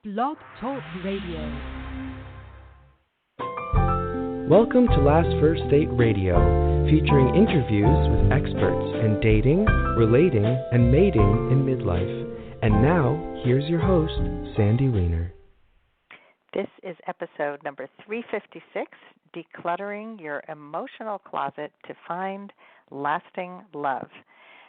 Blog Talk Radio. Welcome to Last First Date Radio, featuring interviews with experts in dating, relating, and mating in midlife. And now, here's your host, Sandy Weiner. This is episode number 356, Decluttering Your Emotional Closet to Find Lasting Love.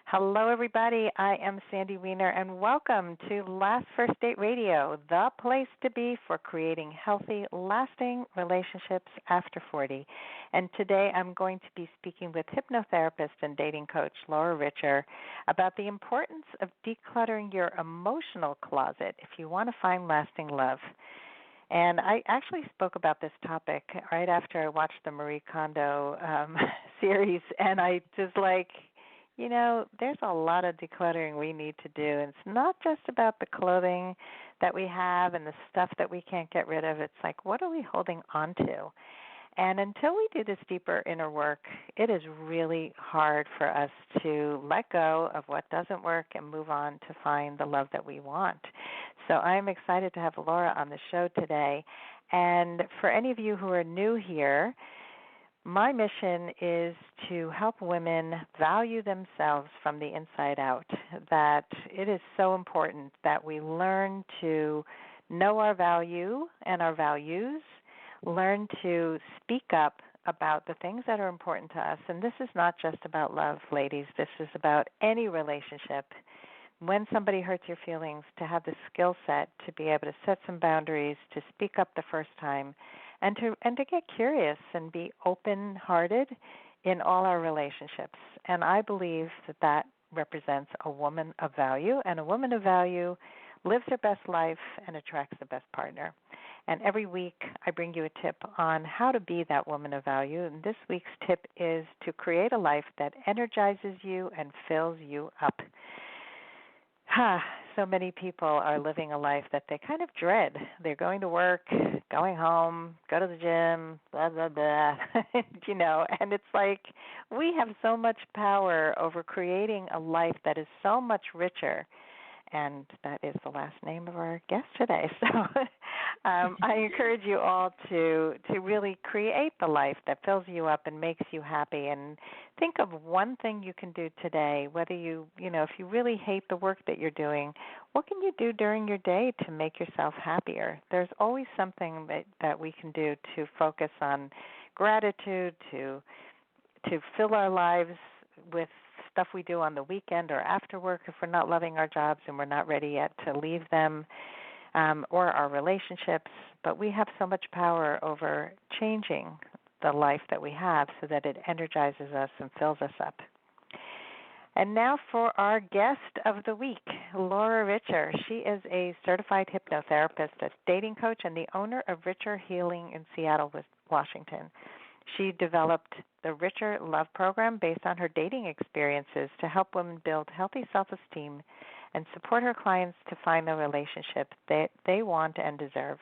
Hello, everybody. I am Sandy Weiner, and welcome to Last First Date Radio, the place to be for creating healthy, lasting relationships after 40. And today I'm going to be speaking with hypnotherapist and dating coach Laura Richer about the importance of decluttering your emotional closet if you want to find lasting love. And I actually spoke about this topic right after I watched the Marie Kondo series, and I just there's a lot of decluttering we need to do. And it's not just about the clothing that we have and the stuff that we can't get rid of. It's like, what are we holding on to? And until we do this deeper inner work, it is really hard for us to let go of what doesn't work and move on to find the love that we want. So I'm excited to have Laura on the show today. And for any of you who are new here, my mission is to help women value themselves from the inside out, that it is so important that we learn to know our value and our values, learn to speak up about the things that are important to us. And this is not just about love, ladies. This is about any relationship. When somebody hurts your feelings, to have the skill set to be able to set some boundaries, to speak up the first time, and to get curious and be open-hearted in all our relationships. And I believe that represents a woman of value, and a woman of value lives her best life and attracts the best partner. And every week I bring you a tip on how to be that woman of value. And this week's tip is to create a life that energizes you and fills you up. So many people are living a life that they kind of dread. They're going to work, going home, go to the gym, blah, blah, blah, and it's like we have so much power over creating a life that is so much richer. And that is the last name of our guest today. So I encourage you all to really create the life that fills you up and makes you happy. And think of one thing you can do today, whether if you really hate the work that you're doing, what can you do during your day to make yourself happier? There's always something that we can do to focus on gratitude, to fill our lives with stuff we do on the weekend or after work if we're not loving our jobs and we're not ready yet to leave them, or our relationships. But we have so much power over changing the life that we have so that it energizes us and fills us up. And now for our guest of the week, Laura Richer. She is a certified hypnotherapist, a dating coach, and the owner of Richer Healing in Seattle, Washington. She developed the Richer Love Program based on her dating experiences to help women build healthy self-esteem and support her clients to find the relationship that they want and deserve.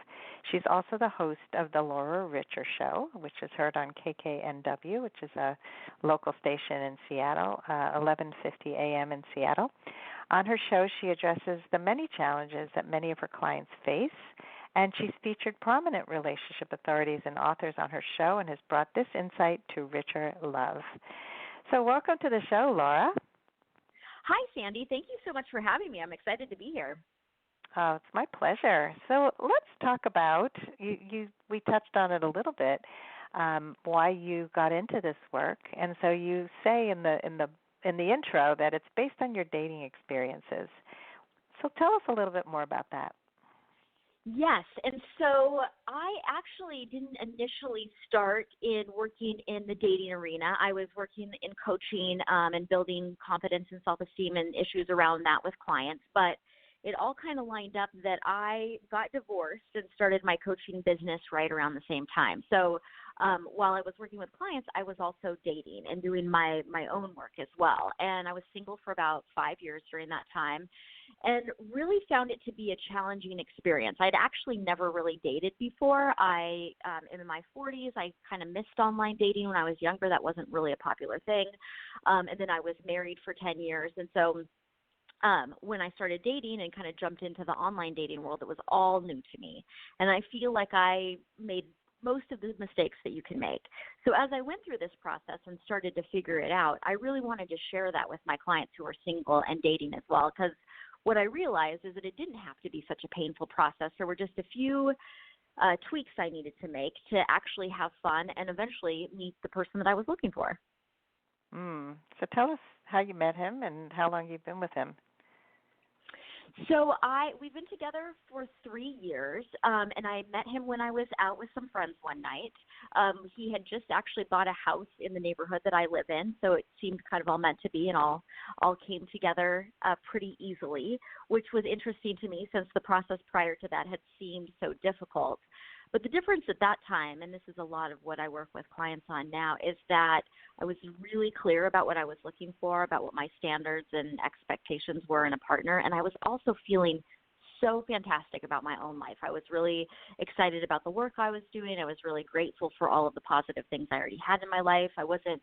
She's also the host of the Laura Richer Show, which is heard on KKNW, which is a local station in Seattle, 11:50 a.m. in Seattle. On her show, she addresses the many challenges that many of her clients face, and she's featured prominent relationship authorities and authors on her show and has brought this insight to Richer Love. So welcome to the show, Laura. Hi, Sandy. Thank you so much for having me. I'm excited to be here. Oh, it's my pleasure. So let's talk about, we touched on it a little bit, why you got into this work. And so you say in the intro that it's based on your dating experiences. So tell us a little bit more about that. Yes, and so I actually didn't initially start in working in the dating arena. I was working in coaching and building confidence and self-esteem and issues around that with clients, but it all kind of lined up that I got divorced and started my coaching business right around the same time. So while I was working with clients, I was also dating and doing my own work as well. And I was single for about 5 years during that time and really found it to be a challenging experience. I'd actually never really dated before. I am in my 40s. I kind of missed online dating when I was younger. That wasn't really a popular thing. And then I was married for 10 years. And so When I started dating and kind of jumped into the online dating world, it was all new to me. And I feel like I made most of the mistakes that you can make. So as I went through this process and started to figure it out, I really wanted to share that with my clients who are single and dating as well, because what I realized is that it didn't have to be such a painful process. There were just a few tweaks I needed to make to actually have fun and eventually meet the person that I was looking for. So tell us how you met him and how long you've been with him. So we've been together for 3 years, and I met him when I was out with some friends one night. He had just actually bought a house in the neighborhood that I live in, so it seemed kind of all meant to be, and all came together pretty easily, which was interesting to me since the process prior to that had seemed so difficult. But the difference at that time, and this is a lot of what I work with clients on now, is that I was really clear about what I was looking for, about what my standards and expectations were in a partner, and I was also feeling so fantastic about my own life. I was really excited about the work I was doing. I was really grateful for all of the positive things I already had in my life. I wasn't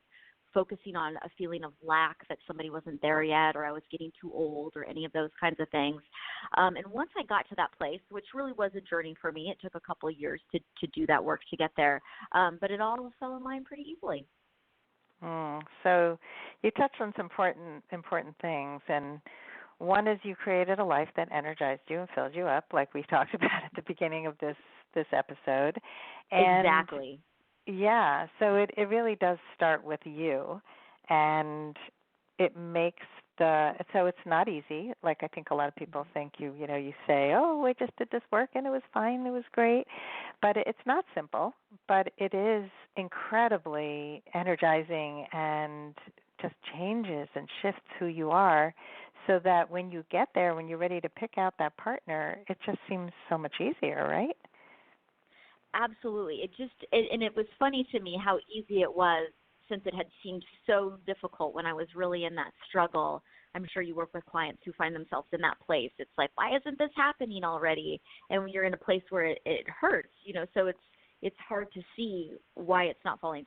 focusing on a feeling of lack that somebody wasn't there yet or I was getting too old or any of those kinds of things. And once I got to that place, which really was a journey for me, it took a couple of years to do that work to get there, but it all fell in line pretty easily. So you touched on some important things, and one is you created a life that energized you and filled you up, like we talked about at the beginning of this episode. And exactly. Yeah, so it really does start with you, and it makes so it's not easy. Like I think a lot of people think you say, oh, I just did this work and it was fine, it was great, but it's not simple, but it is incredibly energizing and just changes and shifts who you are so that when you get there, when you're ready to pick out that partner, it just seems so much easier, right? Absolutely. And it was funny to me how easy it was since it had seemed so difficult when I was really in that struggle. I'm sure you work with clients who find themselves in that place. It's like, why isn't this happening already? And when you're in a place where it hurts, so it's hard to see why it's not falling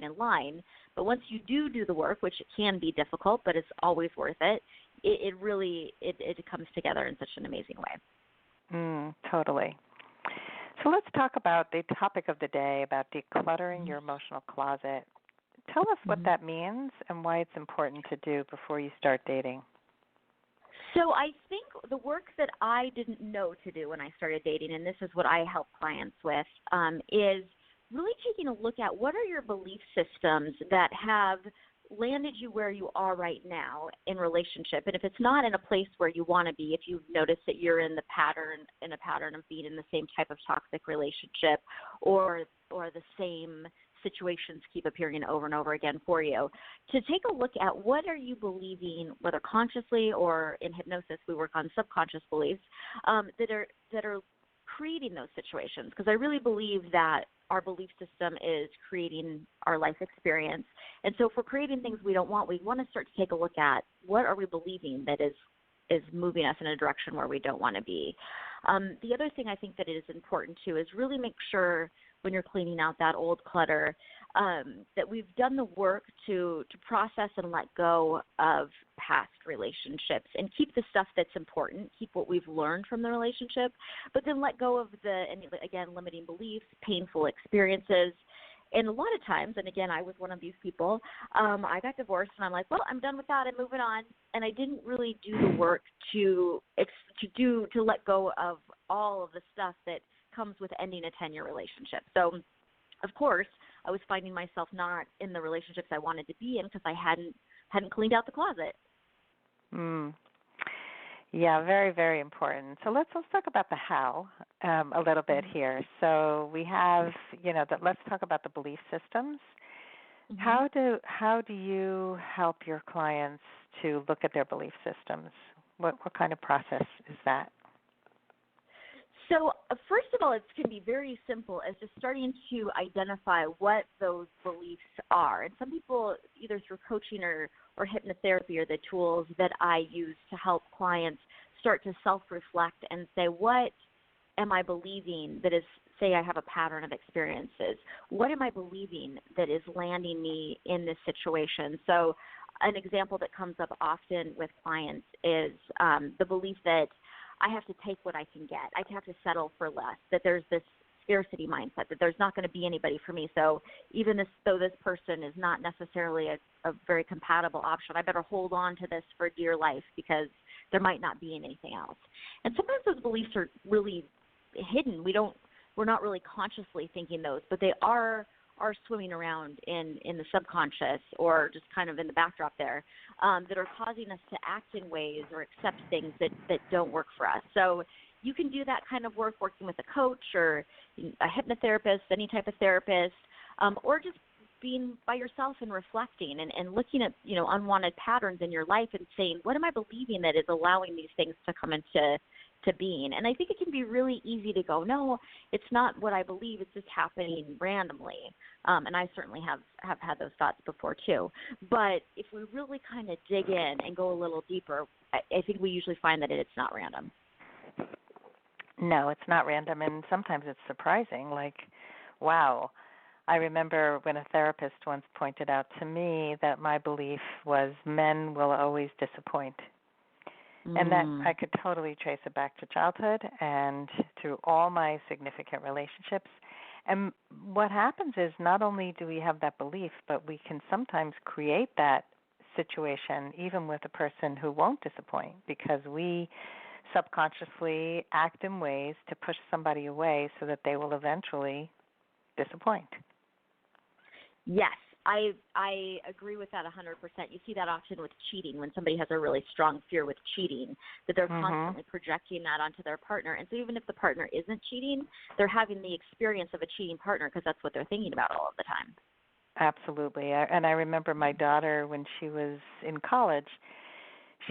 in line. But once you do the work, which it can be difficult, but it's always worth it, it really comes together in such an amazing way. Totally. So let's talk about the topic of the day, about decluttering your emotional closet. Tell us what that means and why it's important to do before you start dating. So I think the work that I didn't know to do when I started dating, and this is what I help clients with, is really taking a look at what are your belief systems that have landed you where you are right now in relationship. And if it's not in a place where you want to be, if you've noticed that you're in a pattern of being in the same type of toxic relationship, or the same situations keep appearing over and over again for you, to take a look at what are you believing, whether consciously or in hypnosis, we work on subconscious beliefs that are creating those situations. Because I really believe that our belief system is creating our life experience. And so if we're creating things we don't want, we want to start to take a look at what are we believing that is moving us in a direction where we don't want to be. The other thing I think that it is important to is really make sure when you're cleaning out that old clutter that we've done the work to process and let go of past relationships and keep the stuff that's important, keep what we've learned from the relationship, but then let go of limiting beliefs, painful experiences. And a lot of times, and again, I was one of these people, I got divorced and I'm like, well, I'm done with that, I'm moving on. And I didn't really do the work to let go of all of the stuff that comes with ending a 10-year relationship. So, of course, I was finding myself not in the relationships I wanted to be in because I hadn't cleaned out the closet. Yeah, very, very important. So let's talk about the how a little bit here. So we have, let's talk about the belief systems. How do you help your clients to look at their belief systems? What kind of process is that? So first of all, it can be very simple as just starting to identify what those beliefs are. And some people, either through coaching or hypnotherapy, are the tools that I use to help clients start to self-reflect and say, what am I believing that is, say I have a pattern of experiences, what am I believing that is landing me in this situation? So an example that comes up often with clients is the belief that I have to take what I can get. I have to settle for less, that there's this scarcity mindset, that there's not going to be anybody for me. So even though this person is not necessarily a very compatible option, I better hold on to this for dear life because there might not be anything else. And sometimes those beliefs are really hidden. We're not really consciously thinking those, but they are swimming around in the subconscious or just kind of in the backdrop there, that are causing us to act in ways or accept things that don't work for us. So you can do that kind of work working with a coach or a hypnotherapist, any type of therapist, or just being by yourself and reflecting and looking at, unwanted patterns in your life and saying, what am I believing that is allowing these things to come into being? And I think it can be really easy to go, no, it's not what I believe, it's just happening randomly. And I certainly have had those thoughts before too. But if we really kind of dig in and go a little deeper, I think we usually find that it's not random. No, it's not random, and sometimes it's surprising, like, wow. I remember when a therapist once pointed out to me that my belief was men will always disappoint. And that I could totally trace it back to childhood and through all my significant relationships. And what happens is not only do we have that belief, but we can sometimes create that situation even with a person who won't disappoint because we subconsciously act in ways to push somebody away so that they will eventually disappoint. Yes, I agree with that 100%. You see that often with cheating when somebody has a really strong fear with cheating, that they're constantly projecting that onto their partner. And so even if the partner isn't cheating, they're having the experience of a cheating partner because that's what they're thinking about all of the time. Absolutely. And I remember my daughter when she was in college,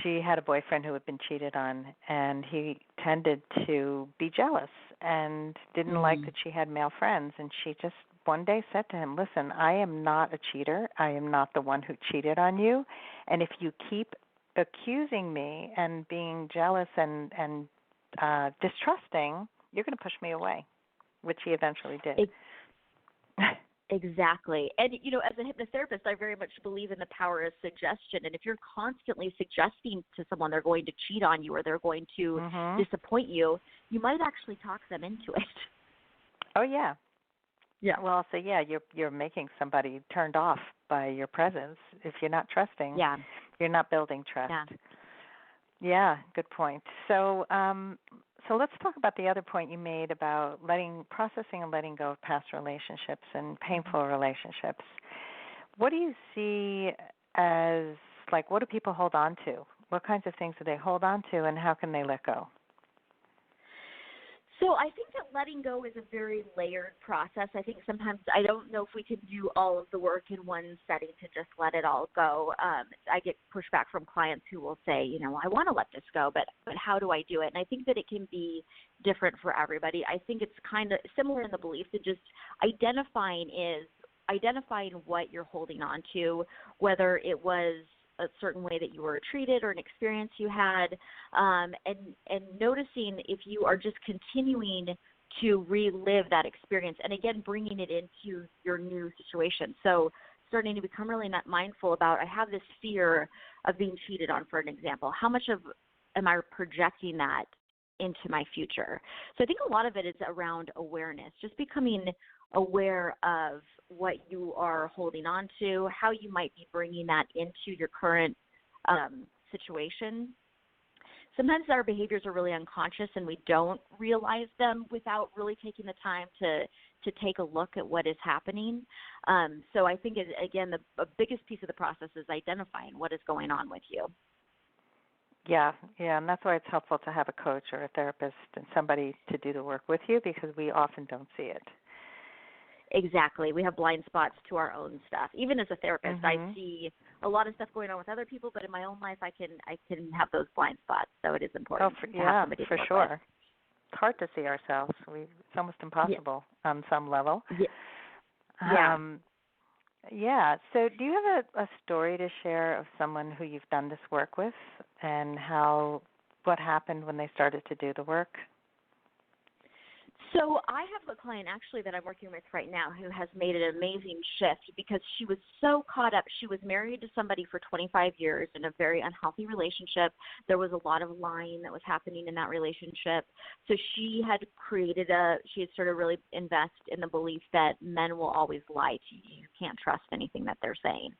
she had a boyfriend who had been cheated on, and he tended to be jealous and didn't like that she had male friends. And she just one day said to him, listen, I am not a cheater. I am not the one who cheated on you. And if you keep accusing me and being jealous and distrusting, you're going to push me away, which he eventually did. Exactly. And, as a hypnotherapist, I very much believe in the power of suggestion. And if you're constantly suggesting to someone they're going to cheat on you or they're going to disappoint you, you might actually talk them into it. Oh, yeah. Yeah. Well, so, you're making somebody turned off by your presence. If you're not trusting, you're not building trust. Yeah, good point. So let's talk about the other point you made about processing and letting go of past relationships and painful relationships. What do you see as, what do people hold on to? What kinds of things do they hold on to, and how can they let go? So I think that letting go is a very layered process. I think sometimes I don't know if we can do all of the work in one setting to just let it all go. I get pushback from clients who will say, I want to let this go, but how do I do it? And I think that it can be different for everybody. I think it's kind of similar in the belief that just identifying what you're holding on to, whether it was a certain way that you were treated or an experience you had, and noticing if you are just continuing to relive that experience and, again, bringing it into your new situation. So starting to become really not mindful about, I have this fear of being cheated on, for an example. How much am I projecting that into my future? So I think a lot of it is around awareness, just becoming aware of what you are holding on to, how you might be bringing that into your current situation. Sometimes our behaviors are really unconscious and we don't realize them without really taking the time to take a look at what is happening. So I think, again, the biggest piece of the process is identifying what is going on with you. Yeah, and that's why it's helpful to have a coach or a therapist and somebody to do the work with you because we often don't see it. Exactly. We have blind spots to our own stuff. Even as a therapist, I see a lot of stuff going on with other people, but in my own life, I can have those blind spots. So it is important to have somebody to work with. It's hard to see ourselves. It's almost impossible on some level. So do you have a story to share of someone who you've done this work with and what happened when they started to do the work? So I have a client actually that I'm working with right now who has made an amazing shift because she was so caught up. She was married to somebody for 25 years in a very unhealthy relationship. There was a lot of lying that was happening in that relationship. So she had started really invest in the belief that men will always lie to you. You can't trust anything that they're saying.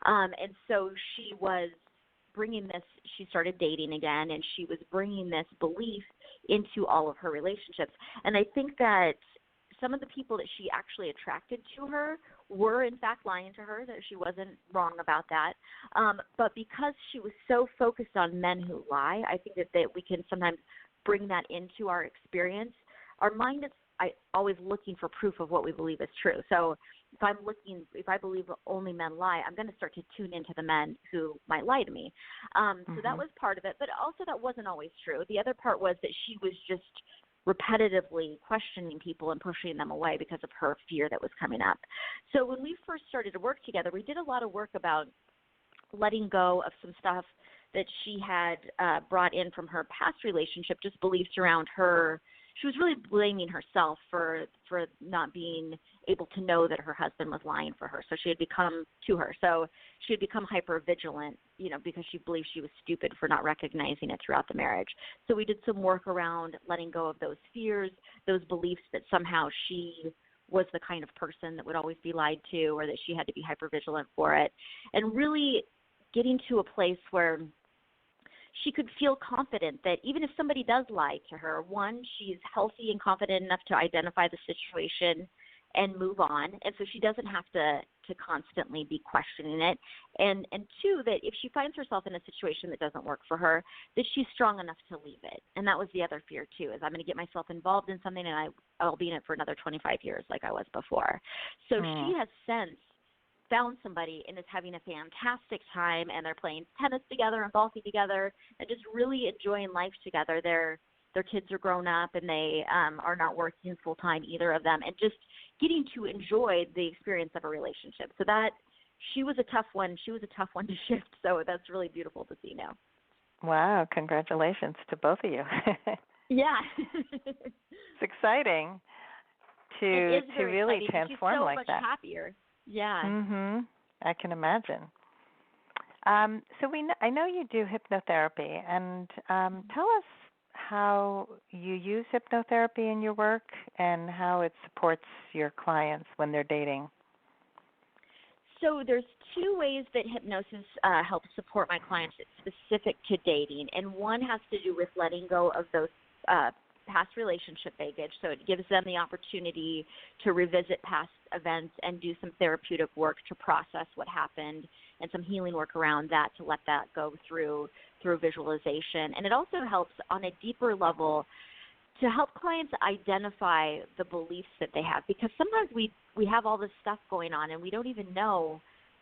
And so she was she started dating again, and she was bringing this belief into all of her relationships. And I think that some of the people that she actually attracted to her were in fact lying to her, that she wasn't wrong about that. But because she was so focused on men who lie, I think that we can sometimes bring that into our experience. Our mind is always looking for proof of what we believe is true. So if I believe only men lie, I'm going to start to tune into the men who might lie to me. So that was part of it, but also that wasn't always true. The other part was that she was just repetitively questioning people and pushing them away because of her fear that was coming up. So when we first started to work together, we did a lot of work about letting go of some stuff that she had brought in from her past relationship, just beliefs around her. She was really blaming herself for not being able to know that her husband was lying for her. So she had become hyper vigilant, because she believed she was stupid for not recognizing it throughout the marriage. So we did some work around letting go of those fears, those beliefs that somehow she was the kind of person that would always be lied to, or that she had to be hyper vigilant for it, and really getting to a place where she could feel confident that even if somebody does lie to her, one, she's healthy and confident enough to identify the situation and move on, and so she doesn't have to constantly be questioning it. And two, that if she finds herself in a situation that doesn't work for her, that she's strong enough to leave it. And that was the other fear too, is I'm going to get myself involved in something and I'll be in it for another 25 years like I was before. So she has since found somebody and is having a fantastic time, and they're playing tennis together and golfing together and just really enjoying life together. Their kids are grown up, and they are not working full time, either of them, and just getting to enjoy the experience of a relationship. So that she was a tough one. She was a tough one to shift. So that's really beautiful to see now. Wow! Congratulations to both of you. Yeah, it's exciting to really exciting. transform She's so like much that. Happier. Yeah. I can imagine. So I know you do hypnotherapy, and tell us how you use hypnotherapy in your work and how it supports your clients when they're dating. So there's two ways that hypnosis helps support my clients that's specific to dating, and one has to do with letting go of those past relationship baggage. So it gives them the opportunity to revisit past events and do some therapeutic work to process what happened, and some healing work around that to let that go through visualization. And it also helps on a deeper level to help clients identify the beliefs that they have, because sometimes we have all this stuff going on and we don't even know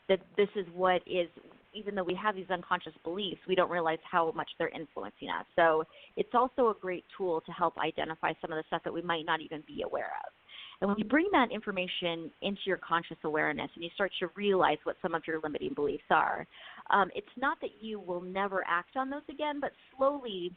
that this is what is, even though we have these unconscious beliefs, we don't realize how much they're influencing us. So it's also a great tool to help identify some of the stuff that we might not even be aware of. And when you bring that information into your conscious awareness and you start to realize what some of your limiting beliefs are, it's not that you will never act on those again, but slowly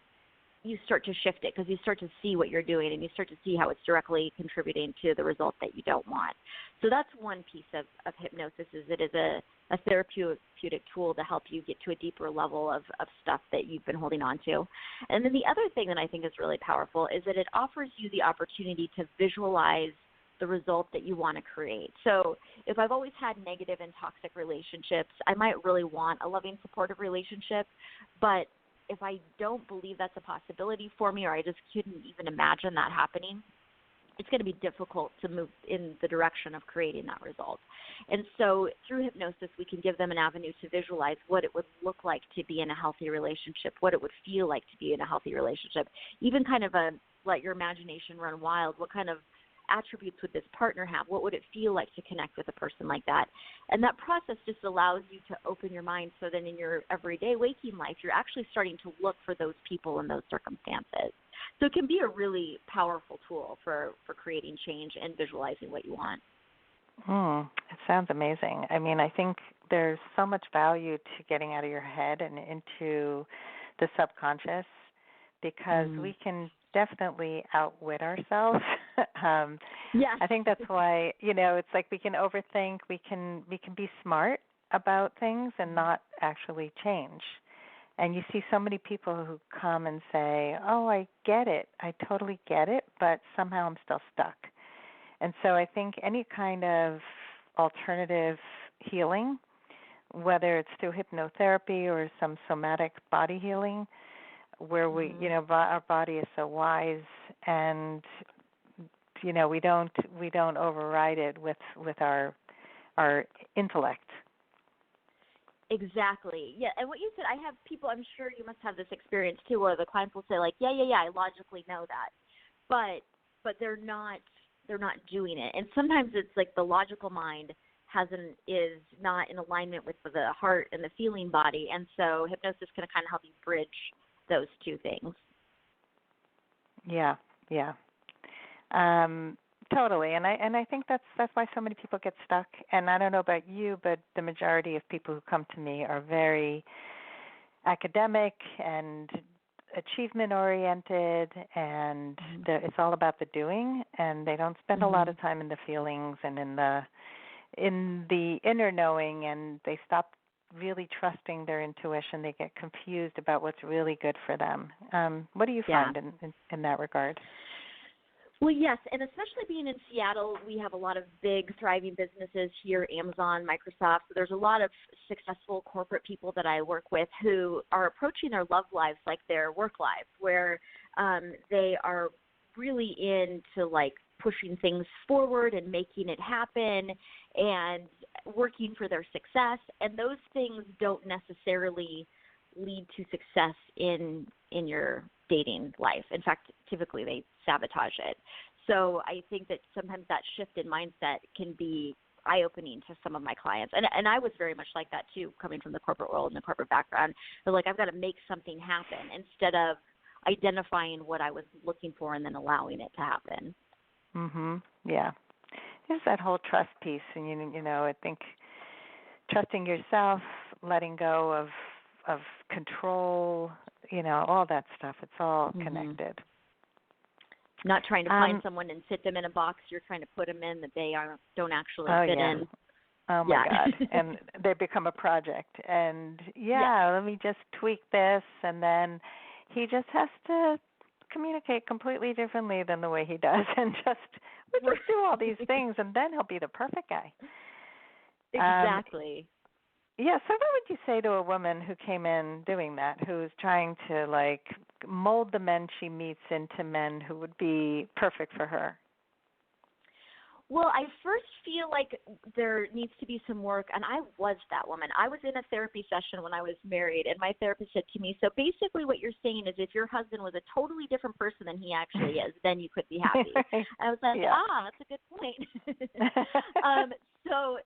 you start to shift it, because you start to see what you're doing and you start to see how it's directly contributing to the result that you don't want. So that's one piece of hypnosis, is it is a therapeutic tool to help you get to a deeper level of stuff that you've been holding on to. And then the other thing that I think is really powerful is that it offers you the opportunity to visualize the result that you want to create. So if I've always had negative and toxic relationships, I might really want a loving, supportive relationship, but if I don't believe that's a possibility for me, or I just couldn't even imagine that happening, it's going to be difficult to move in the direction of creating that result. And so through hypnosis, we can give them an avenue to visualize what it would look like to be in a healthy relationship, what it would feel like to be in a healthy relationship, even kind of let your imagination run wild. What kind of attributes would this partner have? What would it feel like to connect with a person like that? And that process just allows you to open your mind, so that in your everyday waking life, you're actually starting to look for those people and those circumstances. So it can be a really powerful tool for creating change and visualizing what you want. It sounds amazing. I mean, I think there's so much value to getting out of your head and into the subconscious, because we can definitely outwit ourselves. Yes. I think that's why, it's like we can overthink, we can be smart about things and not actually change. And you see so many people who come and say, "Oh, I get it. I totally get it, but somehow I'm still stuck." And so I think any kind of alternative healing, whether it's through hypnotherapy or some somatic body healing, where we, our body is so wise, and we don't override it with our intellect. Exactly. Yeah, and what you said, I have people, I'm sure you must have this experience too, where the clients will say like, yeah, I logically know that, but they're not doing it. And sometimes it's like the logical mind is not in alignment with the heart and the feeling body, and so hypnosis can kind of help you bridge those two things. Yeah. Totally, and I think that's why so many people get stuck. And I don't know about you, but the majority of people who come to me are very academic and achievement oriented, and it's all about the doing, and they don't spend a lot of time in the feelings and in the inner knowing, and they stop really trusting their intuition. They get confused about what's really good for them. What do you find in that regard? Well, yes, and especially being in Seattle, we have a lot of big, thriving businesses here, Amazon, Microsoft. So there's a lot of successful corporate people that I work with who are approaching their love lives like their work lives, where they are really into, like, pushing things forward and making it happen and working for their success. And those things don't necessarily lead to success in your dating life. In fact, typically they sabotage it. So I think that sometimes that shift in mindset can be eye-opening to some of my clients. And I was very much like that too, coming from the corporate world and the corporate background. But like, I've got to make something happen instead of identifying what I was looking for and then allowing it to happen. Yeah. There's that whole trust piece, and I think trusting yourself, letting go of control, all that stuff. It's all connected. Not trying to find someone and sit them in a box you're trying to put them in that they don't actually fit in. Oh my God! And they become a project. And let me just tweak this, and then he just has to communicate completely differently than the way he does, and just do all these things, and then he'll be the perfect guy. Exactly. So what would you say to a woman who came in doing that, who's trying to, like, mold the men she meets into men who would be perfect for her? Well, I first feel like there needs to be some work, and I was that woman. I was in a therapy session when I was married, and my therapist said to me, so basically what you're saying is if your husband was a totally different person than he actually is, then you could be happy. I was like, that's a good point. So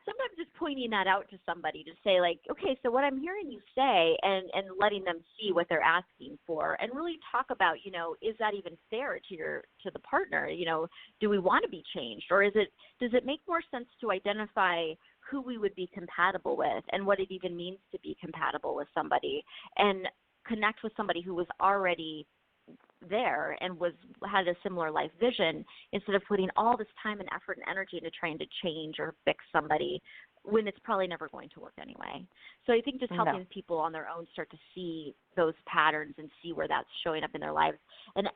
sometimes just pointing that out to somebody to say, like, okay, so what I'm hearing you say, and letting them see what they're asking for, and really talk about, is that even fair to the partner? Do we want to be changed, or does it make more sense to identify who we would be compatible with and what it even means to be compatible with somebody, and connect with somebody who was already there and had a similar life vision, instead of putting all this time and effort and energy into trying to change or fix somebody when it's probably never going to work anyway. So I think just helping people on their own start to see those patterns and see where that's showing up in their lives, and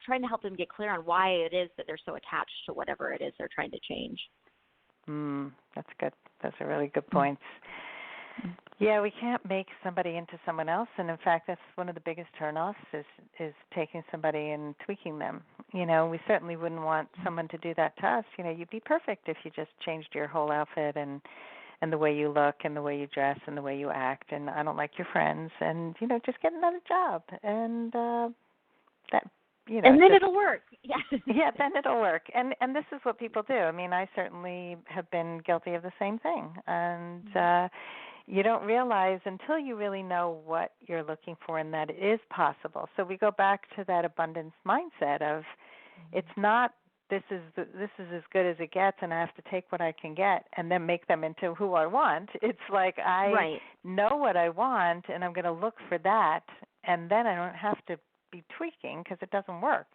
trying to help them get clear on why it is that they're so attached to whatever it is they're trying to change. That's good. Those are really good points. Yeah, we can't make somebody into someone else, and in fact, that's one of the biggest turnoffs is taking somebody and tweaking them. We certainly wouldn't want someone to do that to us. You'd be perfect if you just changed your whole outfit and the way you look and the way you dress and the way you act, and I don't like your friends, and just get another job, and that. And then it'll work. Yeah, then it'll work. And this is what people do. I mean, I certainly have been guilty of the same thing, and you don't realize until you really know what you're looking for and that it is possible. So we go back to that abundance mindset of it's not this is as good as it gets and I have to take what I can get and then make them into who I want. It's like I know what I want and I'm going to look for that, and then I don't have to be tweaking because it doesn't work.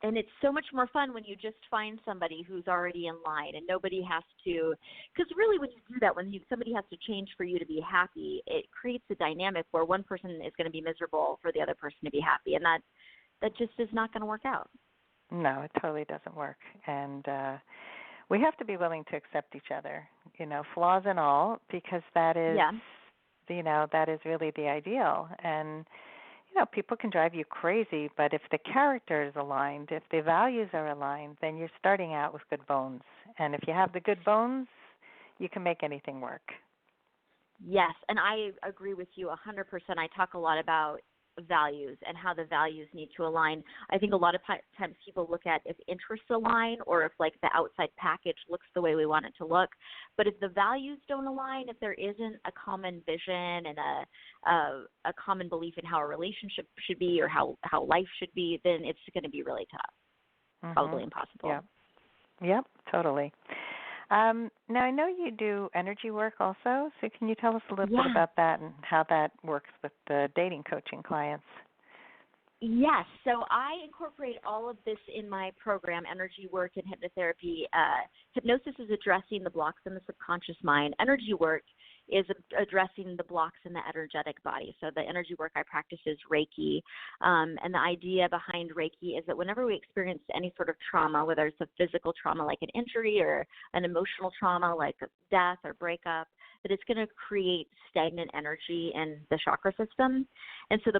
And it's so much more fun when you just find somebody who's already in line and nobody has to, because really when you do that, somebody has to change for you to be happy, it creates a dynamic where one person is going to be miserable for the other person to be happy, and that just is not going to work out. No, it totally doesn't work. And we have to be willing to accept each other, flaws and all, because that is, that is really the ideal. And people can drive you crazy, but if the character is aligned, if the values are aligned, then you're starting out with good bones. And if you have the good bones, you can make anything work. Yes, and I agree with you 100%. I talk a lot about values and how the values need to align. I think a lot of times people look at if interests align or if like the outside package looks the way we want it to look. But if the values don't align, if there isn't a common vision and a common belief in how a relationship should be or how life should be, then it's going to be really tough. Mm-hmm. Probably impossible. Yep, totally. Now, I know you do energy work also, so can you tell us a little bit about that and how that works with the dating coaching clients? Yes, so I incorporate all of this in my program, energy work and hypnotherapy. Hypnosis is addressing the blocks in the subconscious mind. Energy work is addressing the blocks in the energetic body. So the energy work I practice is Reiki, and the idea behind Reiki is that whenever we experience any sort of trauma, whether it's a physical trauma like an injury or an emotional trauma like death or breakup, that it's going to create stagnant energy in the chakra system. And so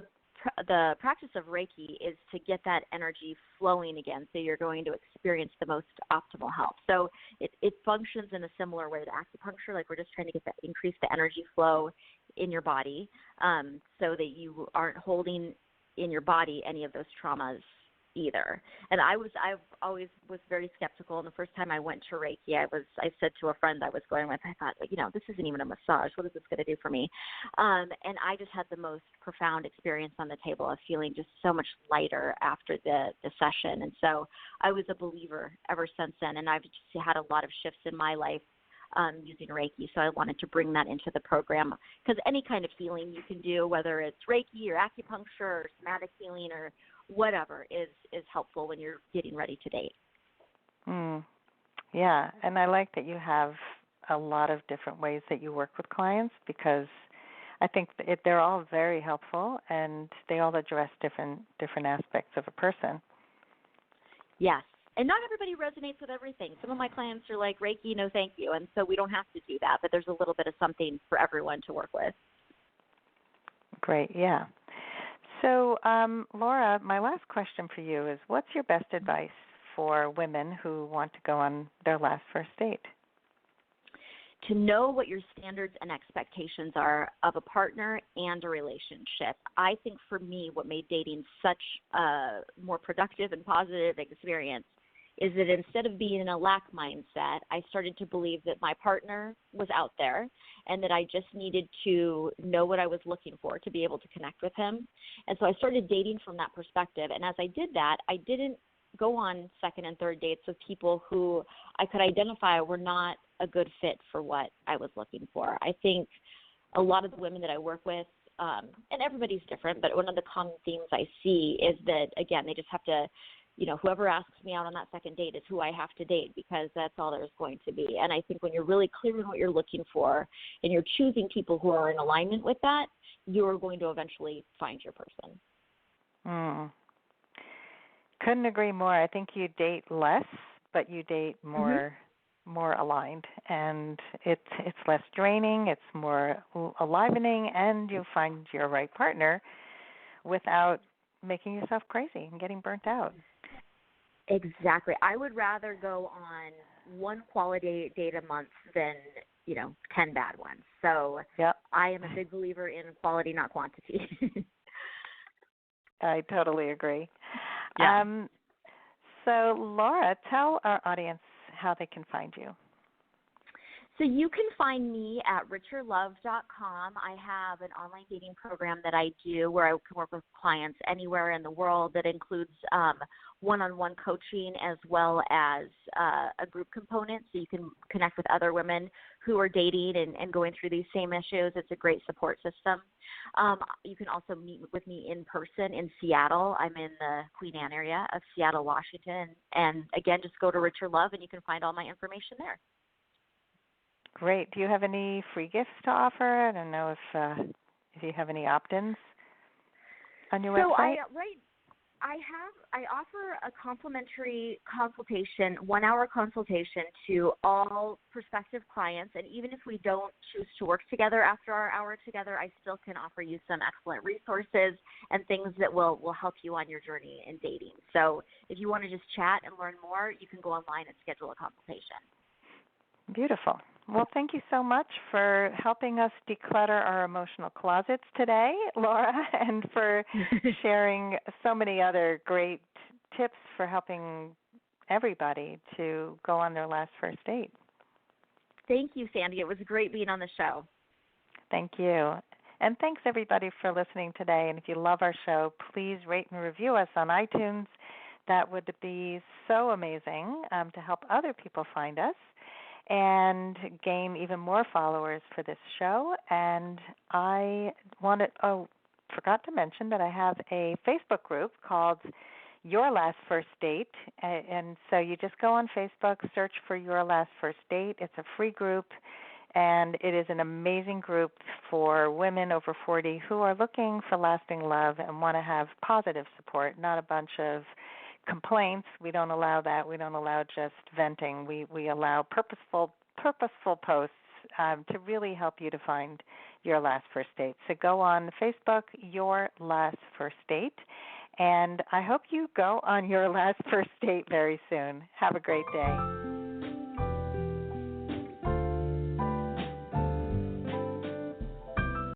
the practice of Reiki is to get that energy flowing again, so you're going to experience the most optimal health. So it functions in a similar way to acupuncture, like we're just trying to increase the energy flow in your body so that you aren't holding in your body any of those traumas either. And I've always was very skeptical. And the first time I went to Reiki, I said to a friend I was going with, I thought, this isn't even a massage. What is this going to do for me? And I just had the most profound experience on the table of feeling just so much lighter after the session. And so I was a believer ever since then. And I've just had a lot of shifts in my life using Reiki. So I wanted to bring that into the program, because any kind of healing you can do, whether it's Reiki or acupuncture or somatic healing or whatever, is helpful when you're getting ready to date. Yeah, and I like that you have a lot of different ways that you work with clients, because I think they're all very helpful and they all address different aspects of a person. Yes, and not everybody resonates with everything. Some of my clients are like, Reiki, no thank you, and so we don't have to do that, but there's a little bit of something for everyone to work with. Great, yeah. So, Laura, my last question for you is, what's your best advice for women who want to go on their last first date? To know what your standards and expectations are of a partner and a relationship. I think for me, what made dating such a more productive and positive experience is that instead of being in a lack mindset, I started to believe that my partner was out there and that I just needed to know what I was looking for to be able to connect with him. And so I started dating from that perspective. And as I did that, I didn't go on second and third dates with people who I could identify were not a good fit for what I was looking for. I think a lot of the women that I work with, and everybody's different, but one of the common themes I see is that, again, they just have to, whoever asks me out on that second date is who I have to date, because that's all there's going to be. And I think when you're really clear on what you're looking for and you're choosing people who are in alignment with that, you're going to eventually find your person. Couldn't agree more. I think you date less, but you date more aligned, and it's less draining, it's more enlivening, and you'll find your right partner without making yourself crazy and getting burnt out. Exactly. I would rather go on one quality date a month than 10 bad ones. So I am a big believer in quality, not quantity. I totally agree. Yeah. So, Laura, tell our audience how they can find you. So you can find me at richerlove.com. I have an online dating program that I do where I can work with clients anywhere in the world that includes one-on-one coaching as well as a group component, so you can connect with other women who are dating and going through these same issues. It's a great support system. You can also meet with me in person in Seattle. I'm in the Queen Anne area of Seattle, Washington. And again, just go to Richer Love and you can find all my information there. Great. Do you have any free gifts to offer? I don't know if you have any opt-ins on your website. I offer a complimentary consultation, 1-hour consultation to all prospective clients, and even if we don't choose to work together after our hour together, I still can offer you some excellent resources and things that will help you on your journey in dating. So if you want to just chat and learn more, you can go online and schedule a consultation. Beautiful. Well, thank you so much for helping us declutter our emotional closets today, Laura, and for sharing so many other great tips for helping everybody to go on their last first date. Thank you, Sandy. It was great being on the show. Thank you. And thanks, everybody, for listening today. And if you love our show, please rate and review us on iTunes. That would be so amazing to help other people find us and gain even more followers for this show. And I forgot to mention that I have a Facebook group called Your Last First Date. And so you just go on Facebook, search for Your Last First Date. It's a free group, and it is an amazing group for women over 40 who are looking for lasting love and want to have positive support, not a bunch of complaints. We don't allow that. We don't allow just venting. We allow purposeful posts to really help you to find your last first date. So go on Facebook, Your Last First Date, and I hope you go on your last first date very soon. Have a great day.